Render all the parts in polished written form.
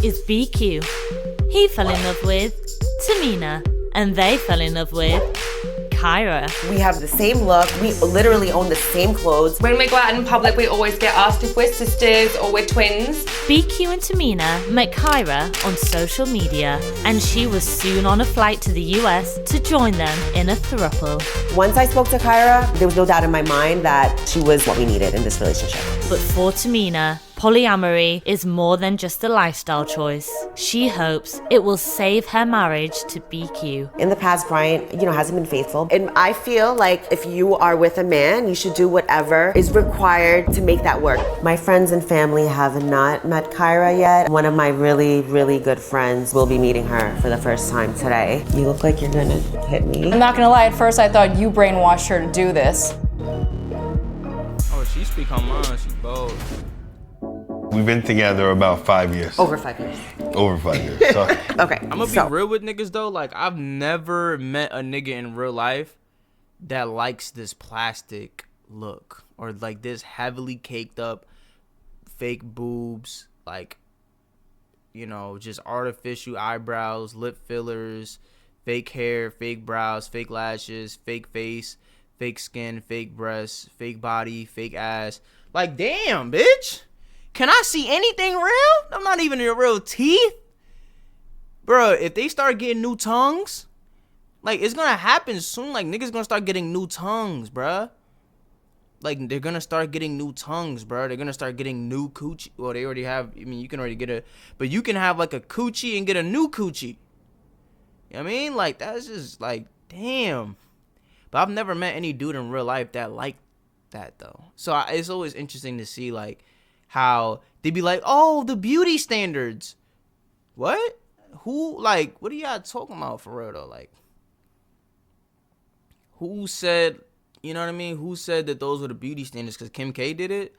is BQ. He fell in love with Tamina, and they fell in love with Kyra. We have the same look. We literally own the same clothes. When we go out in public, we always get asked if we're sisters or we're twins. BQ and Tamina met Kyra on social media, and she was soon on a flight to the US to join them in a throuple. Once I spoke to Kyra, there was no doubt in my mind that she was what we needed in this relationship. But for Tamina, polyamory is more than just a lifestyle choice. She hopes it will save her marriage to BQ. In the past, Bryant, hasn't been faithful. And I feel like if you are with a man, you should do whatever is required to make that work. My friends and family have not met Kyra yet. One of my really, really good friends will be meeting her for the first time today. You look like you're gonna hit me. I'm not gonna lie, at first I thought you brainwashed her to do this. Oh, she speak her mind, she's bold. We've been together about 5 years. Over 5 years. Over 5 years. So. Okay. I'm gonna be real with niggas though. Like, I've never met a nigga in real life that likes this plastic look or like this heavily caked up fake boobs, like, just artificial eyebrows, lip fillers, fake hair, fake brows, fake lashes, fake face, fake skin, fake breasts, fake body, fake ass. Like, damn, bitch. Can I see anything real? I'm not even your real teeth. Bro, if they start getting new tongues, like, it's gonna happen soon. Like, niggas gonna start getting new tongues, bruh. Like, they're gonna start getting new tongues, bro. They're gonna start getting new coochie. Well, they already have. I mean, you can already get a. But you can have, like, a coochie and get a new coochie. You know what I mean? Like, that's just, like, damn. But I've never met any dude in real life that liked that, though. So, it's always interesting to see, like, how they be like, oh, the beauty standards. What? Who, like, what are y'all talking about for real, though? Like, who said, you know what I mean? Who said that those were the beauty standards? Because Kim K did it?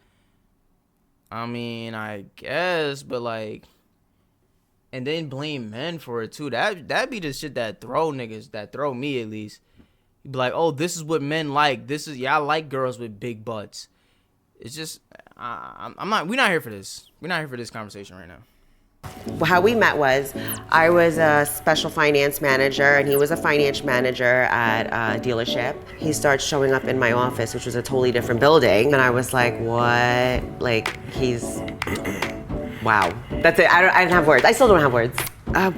I mean, I guess, but, like, and then blame men for it, too. That be the shit that throw niggas, that throw me, at least. You be like, oh, this is what men like. Y'all like girls with big butts. It's just, we're not here for this. We're not here for this conversation right now. How we met was, I was a special finance manager and he was a finance manager at a dealership. He starts showing up in my office, which was a totally different building. And I was like, what? Like, wow. That's it, I didn't have words. I still don't have words.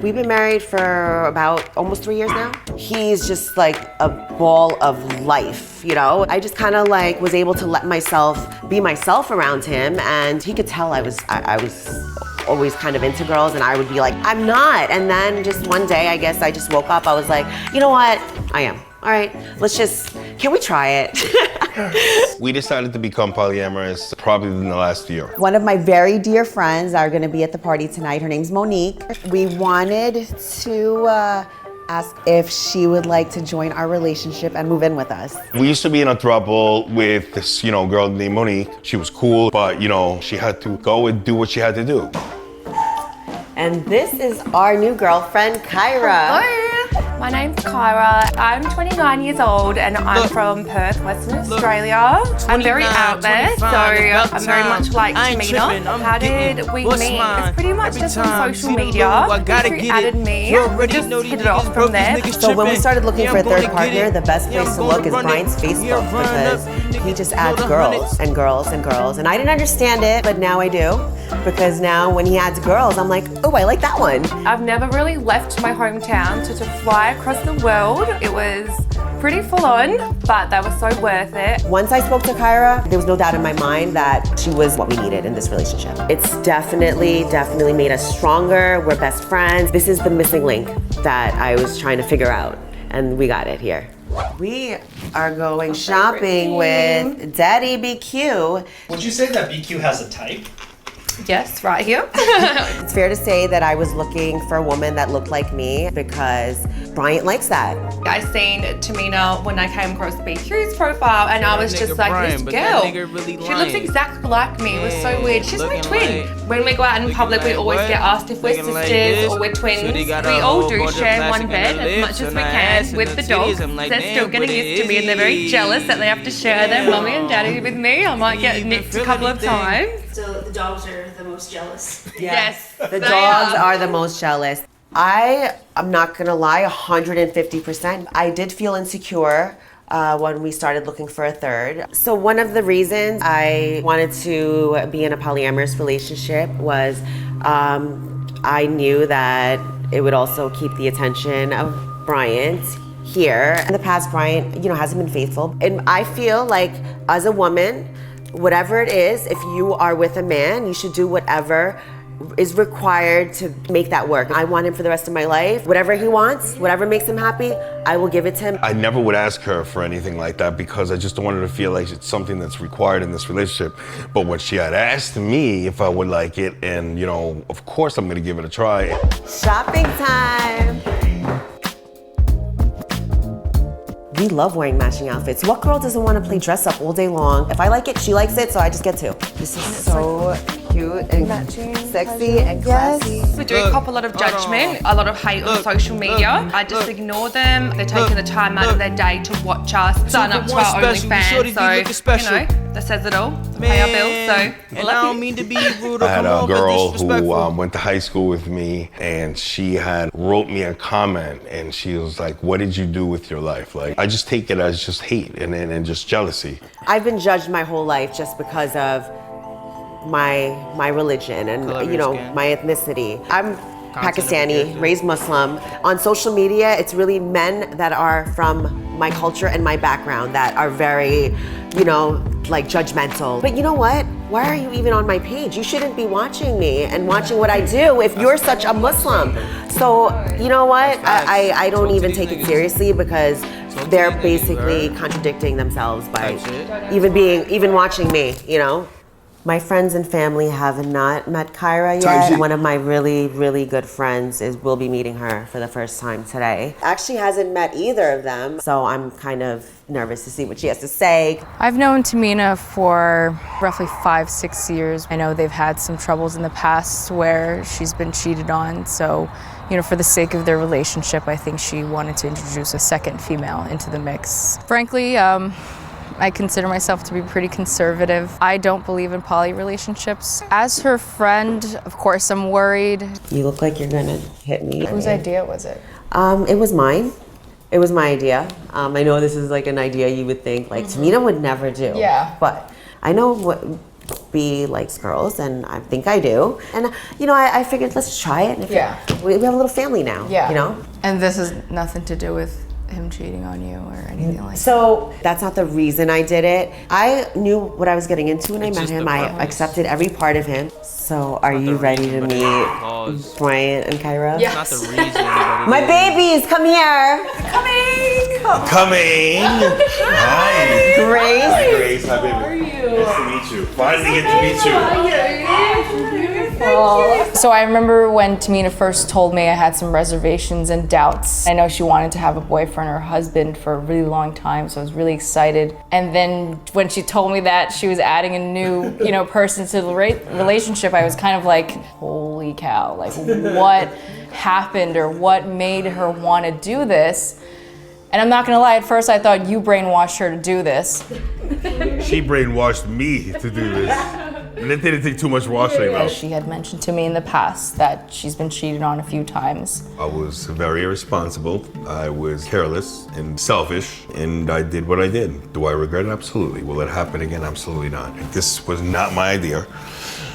We've been married for about almost 3 years now. He's just like a ball of life, I just kind of like was able to let myself be myself around him, and he could tell I was always kind of into girls, and I would be like, I'm not. And then just one day, I guess I just woke up, I was like, you know what? I am. All right, can we try it? We decided to become polyamorous probably in the last year. One of my very dear friends are gonna be at the party tonight. Her name's Monique. We wanted to ask if she would like to join our relationship and move in with us. We used to be in a throuple with this, girl named Monique. She was cool, but, she had to go and do what she had to do. And this is our new girlfriend, Kyra. Hello. My name's Kyra. I'm 29 years old and I'm from Perth, Western Australia. I'm very out there, so I'm very much like Tamina. How did we meet? It's pretty much just on social media. Who added me? We just hit it off from there. So when we started looking for a third partner, the best place to look is Brian's Facebook, because he just adds girls and girls and girls. And I didn't understand it, but now I do. Because now when he adds girls, I'm like, oh, I like that one. I've never really left my hometown to fly across the world. It was pretty full on, but that was so worth it. Once I spoke to Kyra, there was no doubt in my mind that she was what we needed in this relationship. It's definitely made us stronger. We're best friends. This is the missing link that I was trying to figure out, and we got it here. We are going shopping with Daddy BQ. Would you say that BQ has a type? Yes, right here. It's fair to say that I was looking for a woman that looked like me because Bryant likes that. I seen Tamina when I came across BQ's profile, and I was just like, this girl, she looks exactly like me. It was so weird. She's my twin. When we go out in public, we always get asked if we're sisters or we're twins. We all do share one bed as much as we can with the dogs. They're still getting used to me, and they're very jealous that they have to share their mummy and daddy with me. I might get nipped a couple of times. So the dogs are the most jealous. Yes. The dogs are the most jealous. I'm not gonna lie, 150%. I did feel insecure when we started looking for a third. So one of the reasons I wanted to be in a polyamorous relationship was I knew that it would also keep the attention of Bryant here. In the past, Bryant, hasn't been faithful. And I feel like as a woman, whatever it is, if you are with a man, you should do whatever is required to make that work. I want him for the rest of my life. Whatever he wants, whatever makes him happy, I will give it to him. I never would ask her for anything like that because I just don't want her to feel like it's something that's required in this relationship. But when she had asked me if I would like it, and of course I'm gonna give it a try. Shopping time. We love wearing matching outfits. What girl doesn't want to play dress up all day long? If I like it, she likes it, so I just get to. This is so cute and sexy and classy. We do cop a lot of judgment, a lot of hate on social media. I just ignore them. They're taking the time out of their day to watch us, sign up to our OnlyFans. So, that says it all. Pay our bills, so. And I don't mean to be rude or I had come a off as girl who disrespectful. went to high school with me, and she had wrote me a comment, and she was like, "What did you do with your life?" Like, I just take it as just hate and just jealousy. I've been judged my whole life just because of my religion and my ethnicity. I'm Pakistani, raised Muslim. On social media, it's really men that are from my culture and my background that are very, like judgmental. But you know what? Why are you even on my page? You shouldn't be watching me and watching what I do if you're such a Muslim. So, you know what? I don't even take it seriously because they're basically contradicting themselves by even watching me, My friends and family have not met Kyra yet. One of my really, really good friends will be meeting her for the first time today. Actually hasn't met either of them, so I'm kind of nervous to see what she has to say. I've known Tamina for roughly 5-6 years. I know they've had some troubles in the past where she's been cheated on, so for the sake of their relationship, I think she wanted to introduce a second female into the mix. Frankly, I consider myself to be pretty conservative. I don't believe in poly relationships. As her friend, of course, I'm worried. You look like you're gonna hit me. Whose idea was it? It was mine. It was my idea. I know this is like an idea you would think like Tamina would never do. Yeah. But I know what B likes girls, and I think I do. And I figured let's try it. And we have a little family now. Yeah. And this has nothing to do with him cheating on you or anything like that? So that's not the reason I did it. I knew what I was getting into when I met him. I accepted every part of him. So are you ready to meet Bryant and Kyra? Yes. Not the reason. My babies, come here. Coming. Hi. Grace. Hi, Grace. Hi, baby. How are you? Nice to meet you. Finally get to meet you. So I remember when Tamina first told me I had some reservations and doubts. I know she wanted to have a boyfriend or husband for a really long time, so I was really excited. And then when she told me that she was adding a new, person to the relationship, I was kind of like, holy cow, like what happened or what made her want to do this? And I'm not gonna lie, at first I thought you brainwashed her to do this. She brainwashed me to do this. And it didn't take too much washing though. She had mentioned to me in the past that she's been cheated on a few times. I was very irresponsible. I was careless and selfish, and I did what I did. Do I regret it? Absolutely. Will it happen again? Absolutely not. This was not my idea.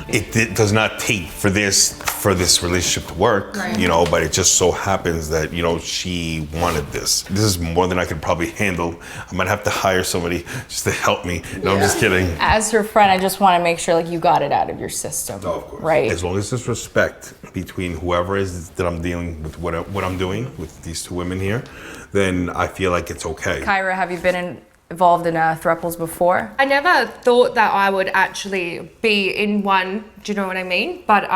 It does not take for this relationship to work, right. But it just so happens that, she wanted this. This is more than I could probably handle. I might have to hire somebody just to help me. No, I'm just kidding. As her friend, I just want to make sure you got it out of your system. No, of course. Right? As long as there's respect between whoever is that I'm dealing with, what I'm doing with these two women here, then I feel like it's okay. Kyra, have you been involved in thruples before? I never thought that I would actually be in one, do you know what I mean? But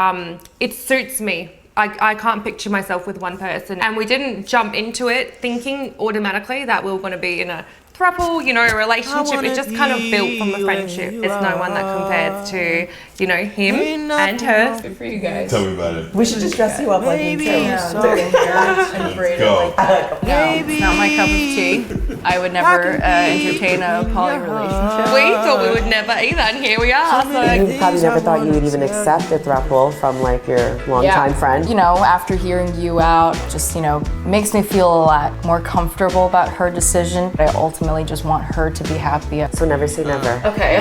it suits me. I can't picture myself with one person. And we didn't jump into it thinking automatically that we were going to be in a throuple, you know, a relationship. It's just kind of built from a friendship. There's no one that compares to, you know, him and her. Good for you guys. Tell me about it. We should just dress you up like him too. And braid it like that. No, it's not my cup of tea. I would never entertain a poly relationship. We thought we would never either, and here we are. So You probably never thought you would even accept a throuple from like your longtime friend. You know, after hearing you out, just, you know, makes me feel a lot more comfortable about her decision. I ultimately just want her to be happy. So never say never. Okay.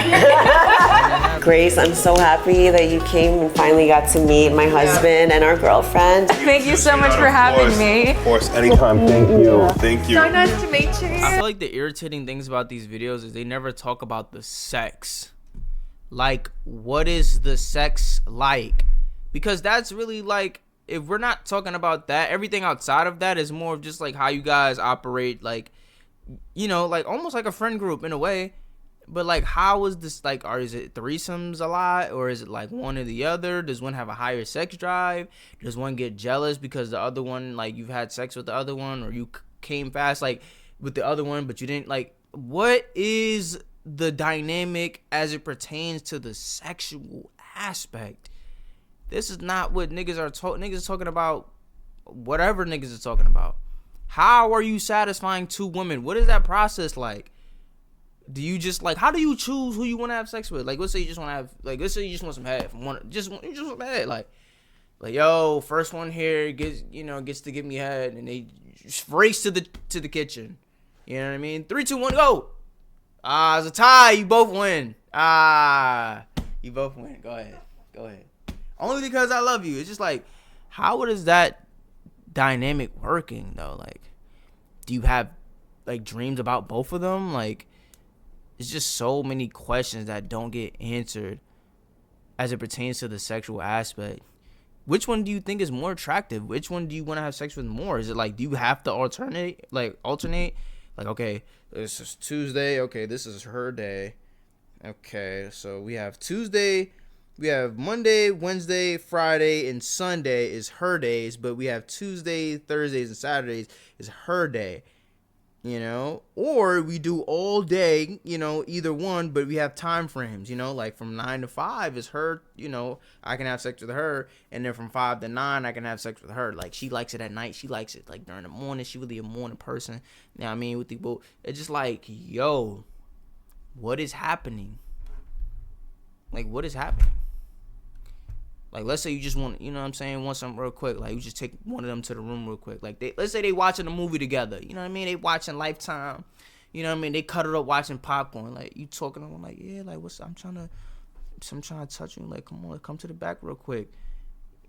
Grace, I'm so happy that you came and finally got to meet my husband and our girlfriend. Thank you so much for having me. Of course, anytime. Thank you. Thank you. so nice to meet you. I feel like the irritating things about these videos is they never talk about the sex. Like, what is the sex like? Because that's really like, if we're not talking about that, everything outside of that is more of just like how you guys operate, like, you know, like almost like a friend group in a way. But like, how is this like, is it threesomes a lot, or is it like one or the other? Does one have a higher sex drive? Does one get jealous because the other one, like, you've had sex with the other one, or you came fast like with the other one but you didn't? Like, what is the dynamic as it pertains to the sexual aspect? This is not what niggas are talking. Niggas are talking about whatever niggas are talking about. How are you satisfying two women? What is that process like? Do you just like, how do you choose who you want to have sex with? Like, let's say you just want to have, like, let's say you just want some head from one, you just want some head, like yo, first one here gets to give me head, and they just race to the kitchen. You know what I mean? 3, 2, 1, go. It's a tie. You both win. You both win. Go ahead. Only because I love you. It's just like, how is that dynamic working though? Like, do you have like dreams about both of them? Like, it's just so many questions that don't get answered as it pertains to the sexual aspect. Which one do you think is more attractive? Which one do you want to have sex with more? Is it like, do you have to alternate? Like, okay, this is Tuesday. Okay, this is her day. Okay, so we have Tuesday. We have Monday, Wednesday, Friday, and Sunday is her days. But we have Tuesday, Thursdays, and Saturdays is her day. You know, or we do all day, you know, either one, but we have time frames, you know, like from 9 to 5 is her, you know, I can have sex with her, and then from 5 to 9 I can have sex with her. Like, she likes it at night, she likes it like during the morning, she really a morning person. You know what I mean? With the boat, it's just like, yo, what is happening? Like, what is happening? Like, let's say you just want, you know what I'm saying, want something real quick. Like, you just take one of them to the room real quick. Like, let's say they watching a movie together. You know what I mean? They watching Lifetime. You know what I mean? They cuddled up watching popcorn. Like, you talking to them like, yeah, like, I'm trying to touch you. Like, come to the back real quick.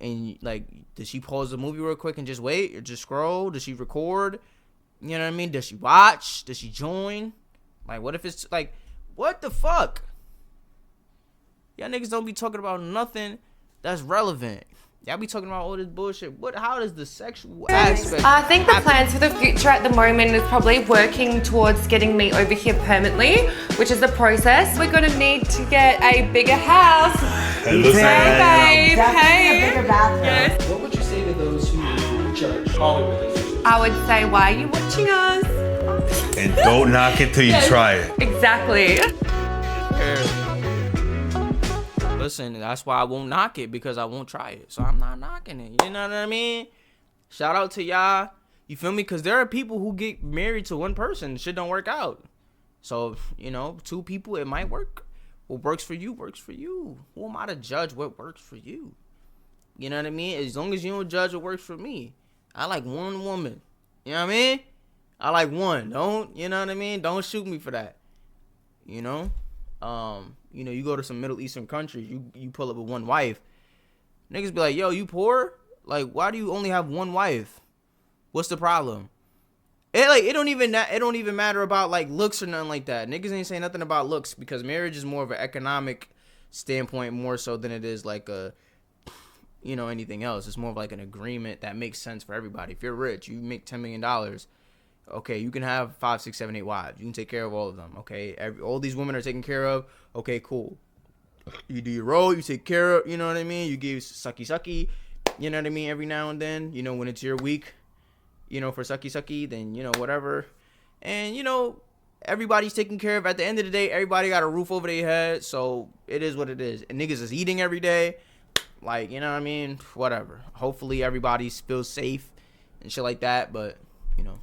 And, like, does she pause the movie real quick and just wait? Or just scroll? Does she record? You know what I mean? Does she watch? Does she join? Like, what if it's, like, what the fuck? Y'all niggas don't be talking about nothing that's relevant. Y'all be talking about all this bullshit. How does the sexual aspect I think the plans for the future at the moment is probably working towards getting me over here permanently, which is the process. We're gonna need to get a bigger house. Hey, listen, Hey, babe. Definitely Hey. a bigger bathroom. Yes. What would you say to those who judge poly relationships? I would say, why are you watching us? and don't knock it till you try it. Exactly. Listen, that's why I won't knock it, because I won't try it. So I'm not knocking it. You know what I mean? Shout out to y'all. You feel me? Because there are people who get married to one person. Shit don't work out. So, you know, two people, it might work. What works for you, works for you. Who am I to judge what works for you? You know what I mean? As long as you don't judge what works for me. I like one woman. You know what I mean? I like one. Don't, you know what I mean? Don't shoot me for that. You know? You know, you go to some Middle Eastern countries, you pull up with one wife. Niggas be like, yo, you poor? Like, why do you only have one wife? What's the problem? It don't even matter about like looks or nothing like that. Niggas ain't saying nothing about looks, because marriage is more of an economic standpoint more so than it is like a, you know, anything else. It's more of like an agreement that makes sense for everybody. If you're rich, you make $10 million. Okay, you can have 5, 6, 7, 8 wives. You can take care of all of them. Okay, all these women are taken care of. Okay, cool. You do your role. You take care of. You know what I mean. You give sucky. You know what I mean. Every now and then. You know, when it's your week. You know, for sucky. Then, you know, whatever. And, you know, everybody's taken care of. At the end of the day, everybody got a roof over their head, so it is what it is. And niggas is eating every day. Like, you know what I mean? Whatever. Hopefully everybody feels safe and shit like that, but, you know.